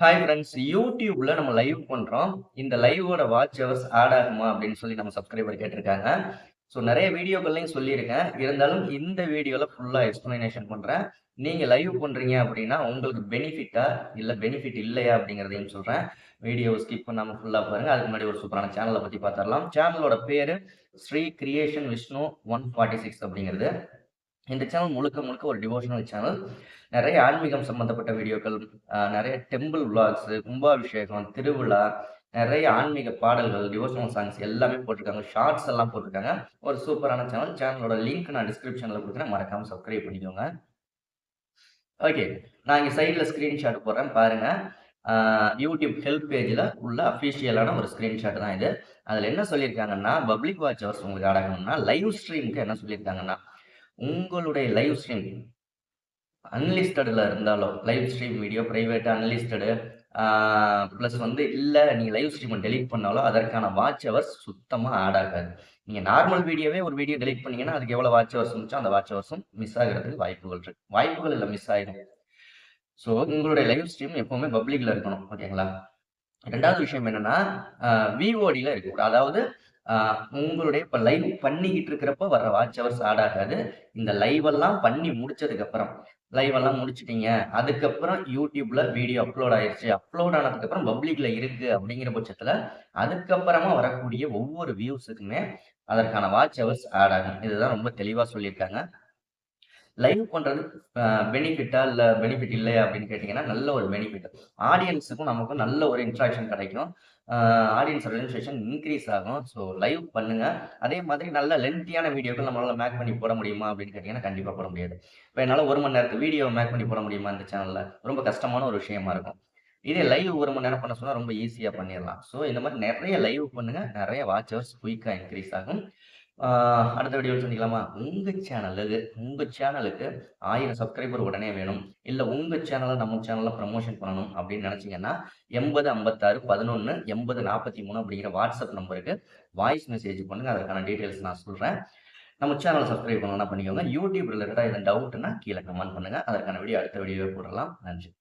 Hi friends, யூடியூப்ல நம்ம live பண்றோம். இந்த லைவோட வாட்ச் ஹவர்ஸ் ஆட் ஆகுமா அப்படின்னு சொல்லி நம்ம சப்ஸ்கிரைபர் கேட்டிருக்காங்க. ஸோ நெறைய வீடியோக்கள்லையும் சொல்லியிருக்கேன். இருந்தாலும் இந்த வீடியோல ஃபுல்லா எக்ஸ்ப்ளனேஷன் பண்றேன். நீங்க லைவ் பண்றீங்க அப்படின்னா உங்களுக்கு பெனிஃபிட்டா, இல்ல பெனிஃபிட் இல்லையா அப்படிங்கிறதையும் சொல்றேன். வீடியோவ ஸ்கிப் பண்ணாம ஃபுல்லா பாருங்க. அதுக்கு முன்னாடி ஒரு சூப்பரான சேனல பத்தி பார்த்துரலாம். சேனலோட பேரு ஸ்ரீ கிரியேஷன் விஷ்ணு 146 அப்படிங்கிறது. இந்த சேனல் முழுக்க முழுக்க ஒரு டிவோஷனல் சேனல். நெறைய ஆன்மீகம் சம்மந்தப்பட்ட வீடியோக்கள், நெறைய டெம்பிள் விளாக்ஸு, கும்பாபிஷேகம், திருவிழா, நெறைய ஆன்மீக பாடல்கள், டிவோஷனல் சாங்ஸ் எல்லாமே போட்டிருக்காங்க. ஷார்ட்ஸ் எல்லாம் போட்டிருக்காங்க. ஒரு சூப்பரான சேனல். சேனலோட லிங்க் நான் டிஸ்கிரிப்ஷன்ல குடுக்குறேன். மறக்காம சப்ஸ்கிரைப் பண்ணிக்கோங்க. ஓகே. நான் இங்க சைட்ல ஸ்கிரீன்ஷாட் போடுறேன் பாருங்க. ஆ யூடியூப் ஹெல்ப் பேஜ்ல உள்ள அஃபிஷியலான ஒரு ஸ்கிரீன்ஷாட் தான் இது. அதுல என்ன சொல்லியிருக்காங்கன்னா, பப்ளிக் வாட்ச் ஹவர்ஸ் உங்களுக்கு ஆட் ஆகணும்னா, லைவ் ஸ்ட்ரீம்க்கு என்ன சொல்லியிருக்காங்கன்னா, உங்களுடைய லைவ் ஸ்ட்ரீம் அன்லிஸ்டட்ல இருந்தாலோ, live stream video private unlisted plus வந்து இல்ல நீங்க லைவ் ஸ்ட்ரீம டெலீட் பண்ணாலோ, அதற்கான வாட்ச் ஹவர்ஸ் சுத்தமா ஆட் ஆகாது. நீங்க நார்மல் வீடியோவே ஒரு வீடியோ டெலீட் பண்ணீங்கன்னா, அதுக்கு எவ்வளோ வாட்ச் ஹவர்ஸ் இருந்துச்சோ, அந்த வாட்ச் ஹவர்ஸும் மிஸ் ஆகுறதுக்கு வாய்ப்புகள் இருக்கு. வாய்ப்புகள் இல்ல மிஸ் ஆயிடும். ஸோ உங்களுடைய லைவ் ஸ்ட்ரீம் எப்பவுமே பப்ளிக்ல இருக்கணும். ஓகேங்களா? 2வது விஷயம் என்னன்னா, விஓடில இருக்கக்கூடாது. அதாவது அ உங்களுடைய இப்ப லைவ் பண்ணிக்கிட்டு இருக்கிறப்ப வர்ற வாட்ச் ஹவர்ஸ் ஆட் ஆகாது. இந்த லைவ் எல்லாம் பண்ணி முடிச்சதுக்கப்புறம், லைவ் எல்லாம் முடிச்சுட்டீங்க. அதுக்கப்புறம் YouTubeல வீடியோ அப்லோட் ஆயிருச்சு. அப்லோட் ஆனதுக்கப்புறம் பப்ளிக்ல இருக்கு அப்படிங்கிற பட்சத்துல, அதுக்கப்புறமா வரக்கூடிய ஒவ்வொரு வியூஸுக்குமே அதற்கான வாட்ச் ஹவர்ஸ் ஆட் ஆகும். இதுதான் ரொம்ப தெளிவா சொல்லியிருக்காங்க. லைவ் பண்றது அ பெனிஃபிட்டா? இல்ல பெனிஃபிட் இல்லையா? அப்படின்னு கேட்டீங்கன்னா, நல்ல ஒரு பெனிஃபிட். ஆடியன்ஸுக்கும் நமக்கும் நல்ல ஒரு இன்டராக்ஷன் கிடைக்கும். அ ஆடியன்ஸ் ரெஜிஸ்ட்ரேஷன் இன்கிரீஸ் ஆகும். ஸோ லைவ் பண்ணுங்க. அதே மாதிரி நல்ல லென்த்தியான வீடியோக்கள் நம்மளால மேக் பண்ணி போட முடியுமா? அப்படின்னு கேட்டீங்கன்னா, கண்டிப்பா போட முடியாது. இப்ப என்னால 1 மணி நேரத்து வீடியோ மேக் பண்ணி போட முடியுமா இந்த சேனல்ல? ரொம்ப கஷ்டமான ஒரு விஷயமா இருக்கும். இதே லைவ் 1 மணி நேரம் பண்ண சொன்னா ரொம்ப ஈஸியா பண்ணிறலாம். ஸோ இந்த மாரி நெறைய லைவ் பண்ணுங்க. நெறைய வாட்ச் ஹவர்ஸ் குயிக்கா இன்கிரீஸ் ஆகும். ஆ அடுத்த வீடியோல சந்திக்கலாமா? உங்க சேனலுக்கு 1000 சப்ஸ்கிரைபர் உடனே வேணும். இல்ல உங்க சேனல நம்ம சேனல்ல ப்ரமோஷன் பண்ணணும் அப்படின்னு நெனச்சீங்கன்னா, 8056 11 80 43 அப்படிங்கிற வாட்ஸ்அப் நம்பருக்கு வாய்ஸ் மெசேஜ் பண்ணுங்க. அதற்கான டீட்டெயில்ஸ் நான் சொல்றேன். நம்ம சேனல சப்ஸ்கிரைப் பண்ணணும்னா பண்ணிக்கோங்க. யூடியூப் ரிலேட்டடா எதுவும் டவுட்னா கீழ கமெண்ட் பண்ணுங்க. அதற்கான வீடியோ அடுத்த வீடியோவே போடலாம். நன்றி.